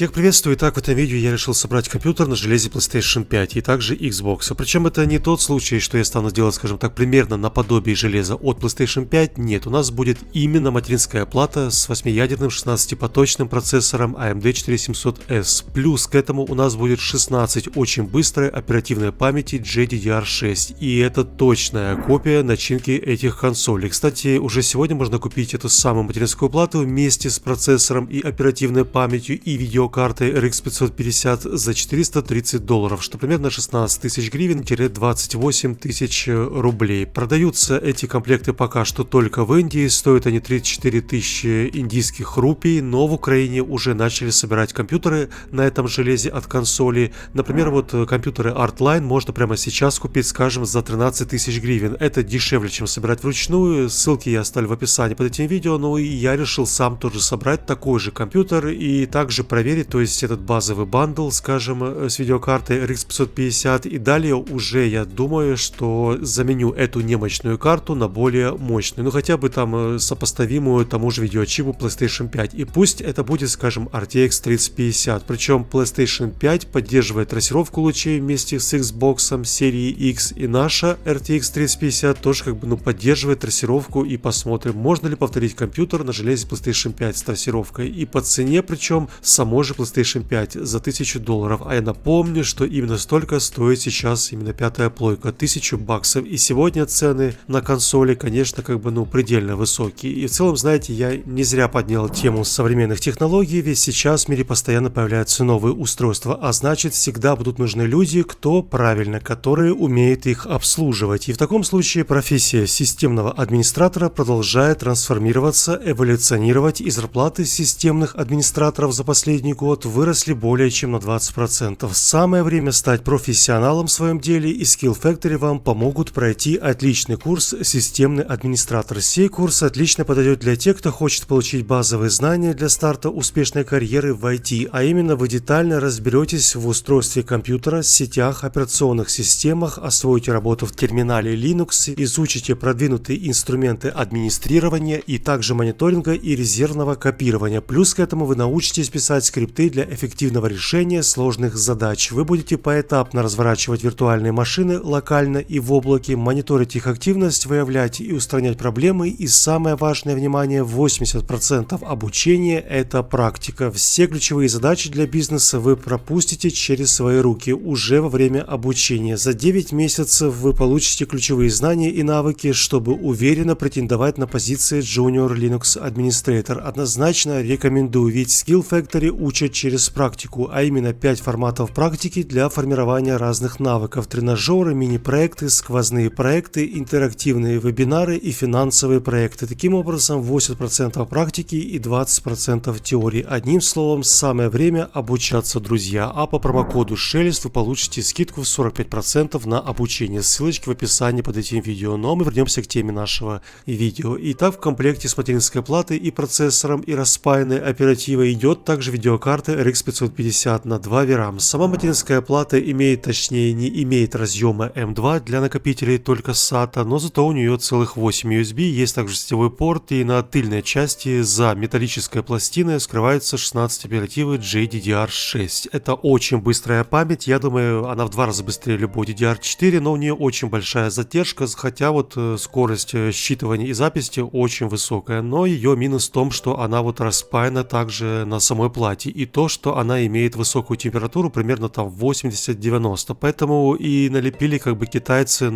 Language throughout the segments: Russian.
Всех приветствую. Итак, в этом видео я решил собрать компьютер на железе PlayStation 5 и также Xbox. Причем это не тот случай, что я стану делать, скажем так, примерно наподобие железа от PlayStation 5. Нет, у нас будет именно материнская плата с 8-ядерным 16-поточным процессором AMD 4700S. Плюс к этому у нас будет 16 очень быстрой оперативной памяти GDDR6. И это точная копия начинки этих консолей. Кстати, уже сегодня можно купить эту самую материнскую плату вместе с процессором и оперативной памятью и видеокартой RX 550 за $430, что примерно 16 тысяч гривен-28 тысяч рублей. Продаются эти комплекты пока что только в Индии, стоят они 34 тысячи индийских рупий, но в Украине уже начали собирать компьютеры на этом железе от консоли. Например, вот компьютеры Artline можно прямо сейчас купить, скажем, за 13 тысяч гривен. Это дешевле, чем собирать вручную. Ссылки я оставлю в описании под этим видео, но и я решил сам тоже собрать такой же компьютер и также проверить, то есть этот базовый бандл, скажем, с видеокартой RX 550, и далее уже я думаю, что заменю эту немощную карту на более мощную, ну хотя бы там сопоставимую тому же видеочипу PlayStation 5, и пусть это будет, скажем, RTX 3050, причем PlayStation 5 поддерживает трассировку лучей вместе с Xbox серии X, и наша RTX 3050 тоже поддерживает трассировку, и посмотрим, можно ли повторить компьютер на железе PlayStation 5 с трассировкой, и по цене, причем самой же PlayStation 5 за $1000, а я напомню, что именно столько стоит сейчас именно пятая плойка, $1000, и сегодня цены на консоли, конечно, предельно высокие, и в целом, знаете, я не зря поднял тему современных технологий, ведь сейчас в мире постоянно появляются новые устройства, а значит, всегда будут нужны люди, которые умеют их обслуживать, и в таком случае профессия системного администратора продолжает трансформироваться, эволюционировать, и зарплаты системных администраторов за последний год выросли более чем на 20%. Самое время стать профессионалом в своем деле, и Skill Factory вам помогут пройти отличный курс «Системный администратор». Сей курс отлично подойдет для тех, кто хочет получить базовые знания для старта успешной карьеры в IT, а именно вы детально разберетесь в устройстве компьютера, сетях, операционных системах, освоите работу в терминале Linux, изучите продвинутые инструменты администрирования и также мониторинга и резервного копирования. Плюс к этому вы научитесь писать скрипты для эффективного решения сложных задач. Вы будете поэтапно разворачивать виртуальные машины локально и в облаке, мониторить их активность, выявлять и устранять проблемы, и самое важное, внимание, 80% обучения – это практика. Все ключевые задачи для бизнеса вы пропустите через свои руки уже во время обучения. За 9 месяцев вы получите ключевые знания и навыки, чтобы уверенно претендовать на позиции Junior Linux Administrator. Однозначно рекомендую, ведь Skill Factory учат через практику, а именно 5 форматов практики для формирования разных навыков: тренажеры, мини-проекты, сквозные проекты, интерактивные вебинары и финансовые проекты. Таким образом, 80% практики и 20% теории. Одним словом, самое время обучаться, друзья. А по промокоду Шелест вы получите скидку в 45% на обучение. Ссылочки в описании под этим видео. Но мы вернемся к теме нашего видео. Итак, в комплекте с материнской платой и процессором и распаянной оперативой идет также видеокарта RX 550 на 2 VRAM. Сама материнская плата не имеет разъема M2 для накопителей, только SATA, но зато у нее целых 8 USB, есть также сетевой порт, и на тыльной части за металлической пластиной скрывается 16 оперативы GDDR6. Это очень быстрая память, я думаю, она в 2 раза быстрее любой DDR4, но у нее очень большая задержка, хотя скорость считывания и записи очень высокая, но ее минус в том, что она распаяна также на самой плате, и то, что она имеет высокую температуру, примерно 80-90, поэтому и налепили китайцы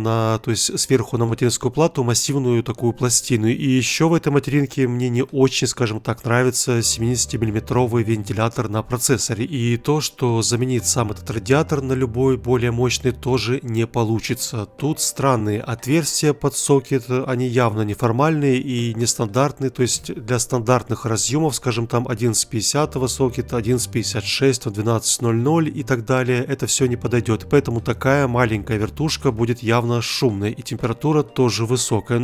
сверху на материнскую плату массивную такую пластину. И еще в этой материнке мне не очень, скажем так, нравится 70-мм вентилятор на процессоре, и то, что заменить сам этот радиатор на любой более мощный, тоже не получится. Тут странные отверстия под сокет, они явно неформальные и нестандартные, то есть для стандартных разъемов, скажем, там 1150 сокета, 1156, 1200 и так далее, это все не подойдет, поэтому такая маленькая вертушка будет явно шумной, и температура тоже высокая.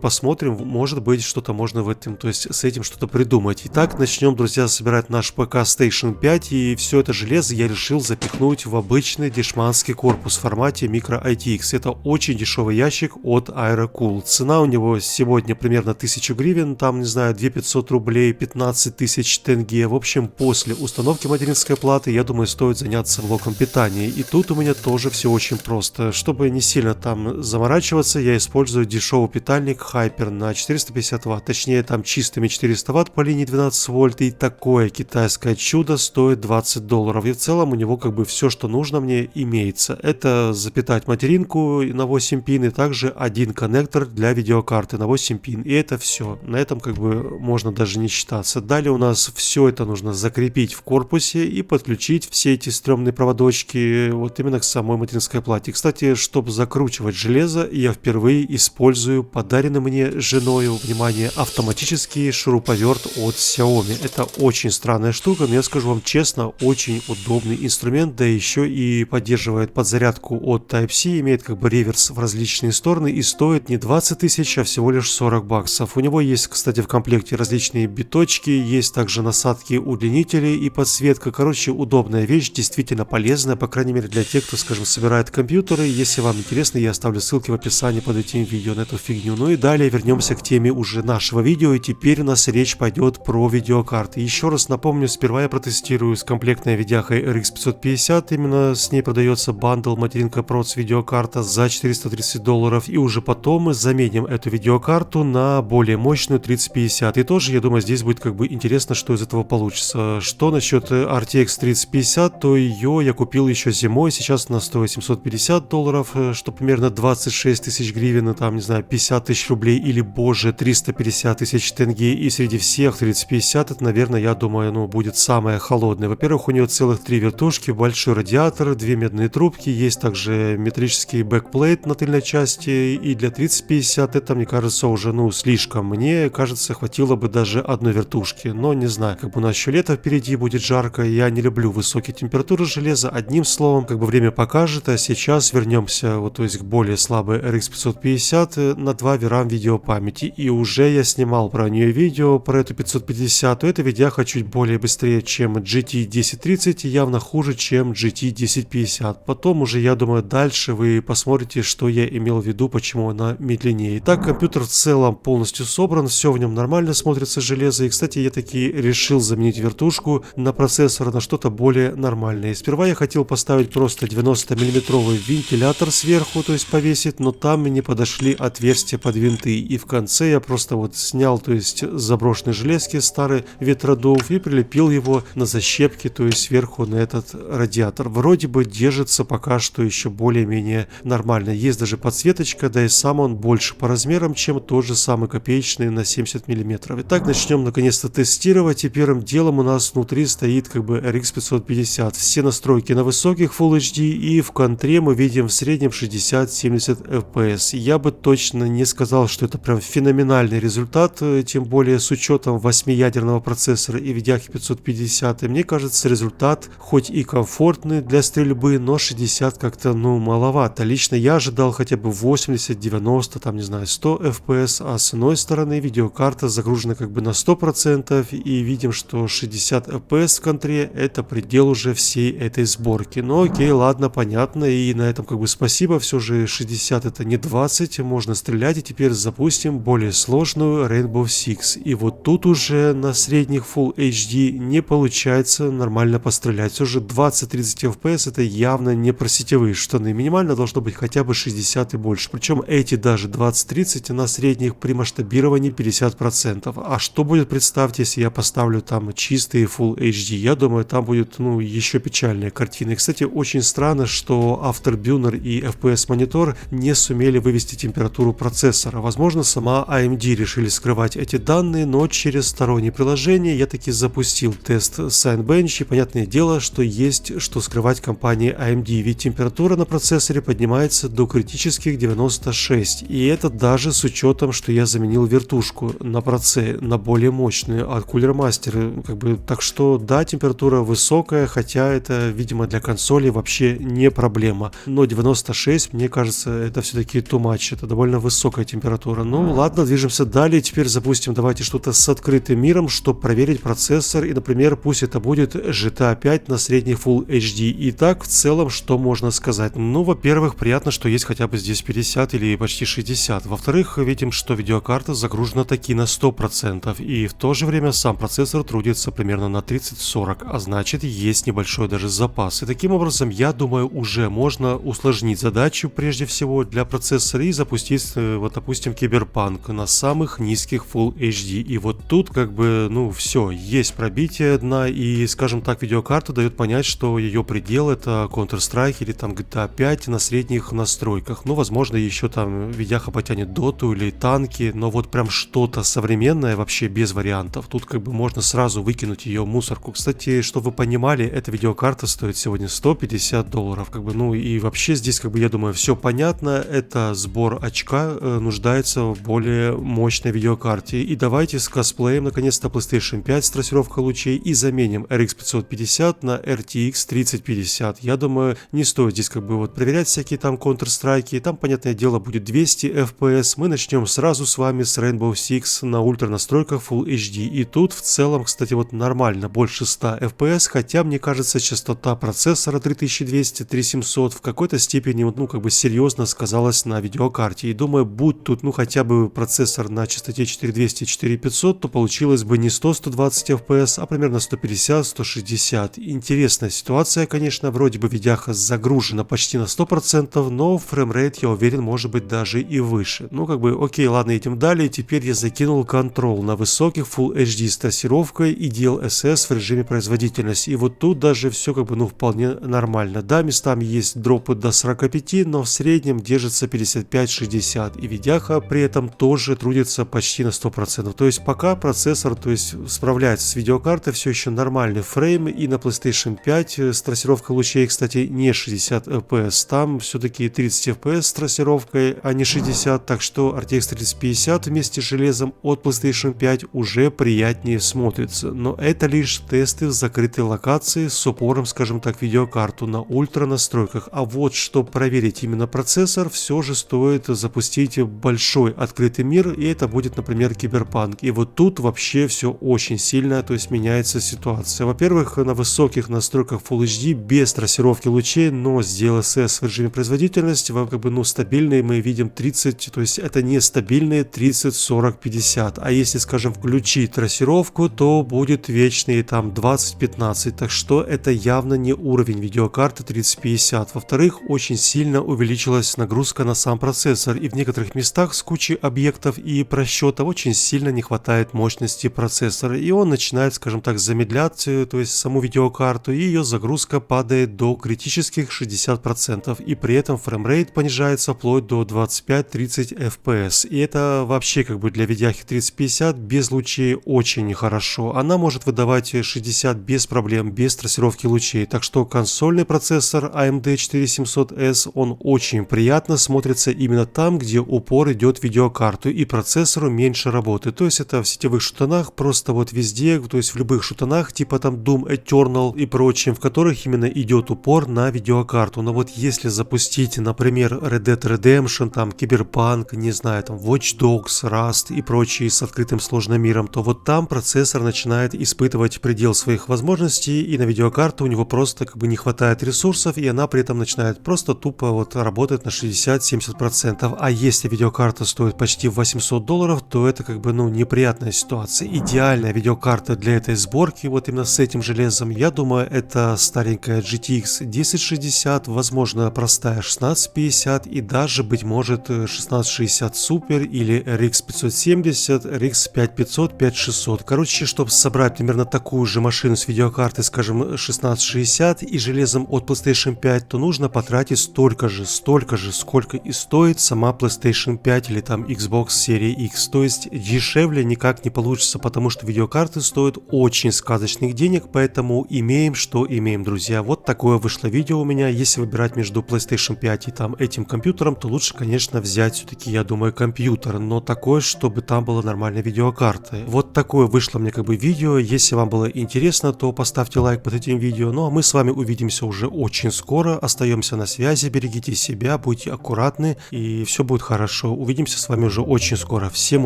Посмотрим, может быть, что-то можно с этим что-то придумать. Итак, начнем, друзья, собирать наш ПК Station 5, и все это железо я решил запихнуть в обычный дешманский корпус в формате Micro ITX. Это очень дешевый ящик от Aerocool. Цена у него сегодня примерно 1000 гривен, там, не знаю, 2500 рублей, 15 тысяч тенге. В общем, по после установки материнской платы, я думаю, стоит заняться блоком питания. И тут у меня тоже все очень просто. Чтобы не сильно там заморачиваться, я использую дешевый питальник Hyper на 450 Вт. Точнее, там чистыми 400 Вт по линии 12 вольт. И такое китайское чудо стоит $20. И в целом у него как бы все, что нужно мне, имеется. Это запитать материнку на 8 пин и также один коннектор для видеокарты на 8 пин. И это все. На этом как бы можно даже не считаться. Далее у нас все это нужно закрепить в корпусе и подключить все эти стрёмные проводочки вот именно к самой материнской плате. Кстати, чтобы закручивать железо, я впервые использую подаренный мне женою, внимание, автоматический шуруповерт от Xiaomi. Это очень странная штука, но я скажу вам честно, очень удобный инструмент, да еще и поддерживает подзарядку от Type-C, имеет как бы реверс в различные стороны и стоит не 20 тысяч, а всего лишь 40 баксов. У него есть, кстати, в комплекте различные биточки, есть также насадки удлинителей и подсветка. Короче, удобная вещь, действительно полезная, по крайней мере для тех, кто, скажем, собирает компьютеры. Если вам интересно, я оставлю ссылки в описании под этим видео на эту фигню. Ну и далее вернемся к теме уже нашего видео, и теперь у нас речь пойдет про видеокарты. Еще раз напомню, сперва я протестирую с комплектной видяхой RX 550, именно с ней продается бандл материнка Proц видеокарта за $430, и уже потом мы заменим эту видеокарту на более мощную 3050. И тоже, я думаю, здесь будет как бы интересно, что из этого получится. Что насчет RTX 3050, то ее я купил еще зимой, сейчас она стоит $750, что примерно 26 тысяч гривен, там, не знаю, 50 тысяч рублей или, боже, 350 тысяч тенге. И среди всех 3050 это, наверное, я думаю, ну, будет самая холодная. Во-первых, у нее целых 3 вертушки, большой радиатор, 2 медные трубки, есть также металлический бэкплейт на тыльной части, и для 3050 это, мне кажется, уже, ну, слишком. Мне кажется, хватило бы даже одной вертушки, но не знаю, как бы у нас еще лето впереди, будет жарко, я не люблю высокие температуры железа, одним словом, как бы время покажет, а сейчас вернемся, вот, то есть к более слабой RX 550 на 2 VRAM видеопамяти, и уже я снимал про нее видео, про эту 550, то эта видяха чуть более быстрее, чем GT 1030, и явно хуже, чем GT 1050. Потом уже, я думаю, дальше вы посмотрите, что я имел в виду, почему она медленнее. Итак, компьютер в целом полностью собран, все в нем нормально смотрится железо, и, кстати, я таки решил заменить вертушку на процессор на что-то более нормальное. И сперва я хотел поставить просто 90-мм вентилятор сверху, то есть повесить, но там мне подошли отверстия под винты, и в конце я просто вот снял, то есть заброшенные железки, старый ветродув, и прилепил его на защепки, то есть сверху на этот радиатор. Вроде бы держится пока что еще более-менее нормально. Есть даже подсветочка, да и сам он больше по размерам, чем тот же самый копеечный на 70 мм. Итак, начнем наконец-то тестировать, и первым делом у нас внутри стоит как бы RX 550. Все настройки на высоких Full HD, и в контре мы видим в среднем 60-70 FPS. Я бы точно не сказал, что это прям феноменальный результат, тем более с учетом 8-ядерного процессора и видяхи 550. И мне кажется, результат хоть и комфортный для стрельбы, но 60 как-то, ну, маловато. Лично я ожидал хотя бы 80, 90, там, не знаю, 100 FPS, а с иной стороны видеокарта загружена как бы на 100%, и видим, что 60 FPS в контре это предел уже всей этой сборки. Но окей, ладно, понятно, и на этом как бы спасибо, все же 60 это не 20, можно стрелять, и теперь запустим более сложную Rainbow Six. И вот тут уже на средних Full HD не получается нормально пострелять. Все же 20-30 FPS это явно не про сетевые штаны. Минимально должно быть хотя бы 60 и больше. Причем эти даже 20-30 на средних при масштабировании 50%. А что будет, представьте, если я поставлю там чистые Full HD? Я думаю, там будет, ну, еще печальная картина. И, кстати, очень странно, что Afterburner и FPS монитор не сумели вывести температуру процессора. Возможно, сама AMD решили скрывать эти данные, но через сторонние приложения я таки запустил тест Cinebench, и понятное дело, что есть что скрывать компании AMD, ведь температура на процессоре поднимается до критических 96, и это даже с учетом, что я заменил вертушку на проце на более мощную от Cooler Master, как бы, так что да, температура высокая, хотя это, видимо, для консоли вообще не проблема, но 96, мне кажется, это все-таки too much, это довольно высокая температура. Ну ладно, движемся далее, теперь запустим, давайте что-то с открытым миром, чтобы проверить процессор, и, например, пусть это будет GTA 5 на средних Full HD. Итак, в целом, что можно сказать? Ну, во-первых, приятно, что есть хотя бы здесь 50 или почти 60. Во-вторых, видим, что видеокарта загружена таки на 100%, и в то же время сам процессор трудится примерно примерно на 30-40, а значит есть небольшой даже запас. И таким образом, я думаю, уже можно усложнить задачу прежде всего для процессора и запустить, вот допустим, Киберпанк на самых низких Full HD. И вот тут как бы, ну все, есть пробитие дна, и, скажем так, видеокарта дает понять, что ее предел это Counter-Strike или там GTA 5 на средних настройках. Ну, возможно, еще там видяха потянет доту или танки, но вот прям что-то современное вообще без вариантов. Тут как бы можно сразу выкинуть ее в мусорку. Кстати, чтобы вы понимали, эта видеокарта стоит сегодня $150. Как бы, ну и вообще здесь, как бы, я думаю, все понятно. Это сбор очка нуждается в более мощной видеокарте. И давайте скосплеем наконец-то PlayStation 5 с трассировкой лучей и заменим RX 550 на RTX 3050. Я думаю, не стоит здесь как бы вот проверять всякие там Counter-Strike. Там, понятное дело, будет 200 FPS. Мы начнем сразу с вами с Rainbow Six на ультра настройках Full HD. И тут в целом, кстати, вот нормально, больше 100 FPS, хотя мне кажется, частота процессора 3200-3700 в какой-то степени, ну, как бы серьезно сказалась на видеокарте. И думаю, будь тут, ну, хотя бы процессор на частоте 4200-4500, то получилось бы не 100-120 FPS, а примерно 150-160. Интересная ситуация, конечно, вроде бы видяха загружена почти на 100%, но фреймрейт, я уверен, может быть даже и выше. Ну, как бы, окей, ладно, идем далее. Теперь я закинул Control на высоких Full HD с трассировкой и DLSS в режиме производительности. И вот тут даже все как бы, ну, вполне нормально. Да, местами есть дропы до 45, но в среднем держится 55-60. И видяха при этом тоже трудится почти на 100%. То есть пока процессор, то есть, справляется с видеокартой, все еще нормальный фрейм. И на PlayStation 5 с трассировкой лучей, кстати, не 60 FPS. Там все-таки 30 FPS с трассировкой, а не 60. Так что RTX 3050 вместе с железом от PlayStation 5 уже приятнее смотрится. Но это лишь тесты в закрытой локации с упором, скажем так, видеокарту на ультра настройках. А вот чтобы проверить именно процессор, все же стоит запустить большой открытый мир, и это будет, например, Киберпанк. И вот тут вообще все очень сильно, то есть меняется ситуация. Во-первых, на высоких настройках Full HD без трассировки лучей, но с DLSS в режиме производительности, как бы, ну, стабильные мы видим 30, то есть это не стабильные 30, 40, 50. А если, скажем, включить трассировку, то будет вечные там 20-15. Так что это явно не уровень видеокарты 3050. Во-вторых, очень сильно увеличилась нагрузка на сам процессор, и в некоторых местах с кучей объектов и просчетов очень сильно не хватает мощности процессора, и он начинает, скажем так, замедлять, то есть саму видеокарту, и ее загрузка падает до критических 60%, и при этом фреймрейт понижается вплоть до 25-30 FPS. И это вообще как бы для видяхи 3050 без лучей очень хорошо. Она может выдавать 60 без проблем, без трассировки лучей. Так что консольный процессор AMD 4700S, он очень приятно смотрится именно там, где упор идет в видеокарту, и процессору меньше работы. То есть это в сетевых шутанах, просто вот везде, то есть в любых шутанах, типа там Doom Eternal и прочим, в которых именно идет упор на видеокарту. Но вот если запустить, например, Red Dead Redemption, там Киберпанк, не знаю, там Watch Dogs, Rust и прочие с открытым сложным миром, то вот там процессор начинает испытывать предел своих возможностей, и на видеокарту у него просто как бы не хватает ресурсов, и она при этом начинает просто тупо вот работать на 60-70%. А если видеокарта стоит почти $800, то это как бы, ну, неприятная ситуация. Идеальная видеокарта для этой сборки, вот именно с этим железом, я думаю, это старенькая GTX 1060, возможно, простая 1650 и даже, быть может, 1660 Super или RX 570, RX 5500, 5600. Короче, чтобы собрать примерно такую же машину с видеокартой, скажем, 1660 и железом от PlayStation 5, то нужно потратить столько же, сколько и стоит сама PlayStation 5 или там Xbox серии X. То есть дешевле никак не получится, потому что видеокарты стоят очень сказочных денег, поэтому имеем, что имеем, друзья. Вот такое вышло видео у меня. Если выбирать между PlayStation 5 и там этим компьютером, то лучше, конечно, взять все-таки, я думаю, компьютер, но такое, чтобы там была нормальная видеокарта. Вот такое вышло мне как бы видео. Если вам было интересно, то поставьте лайк под этим видео. Ну а мы с вами увидимся уже очень скоро. Остаемся на связи, берегите себя, будьте аккуратны, и все будет хорошо. Увидимся с вами уже очень скоро. Всем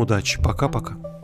удачи, пока-пока.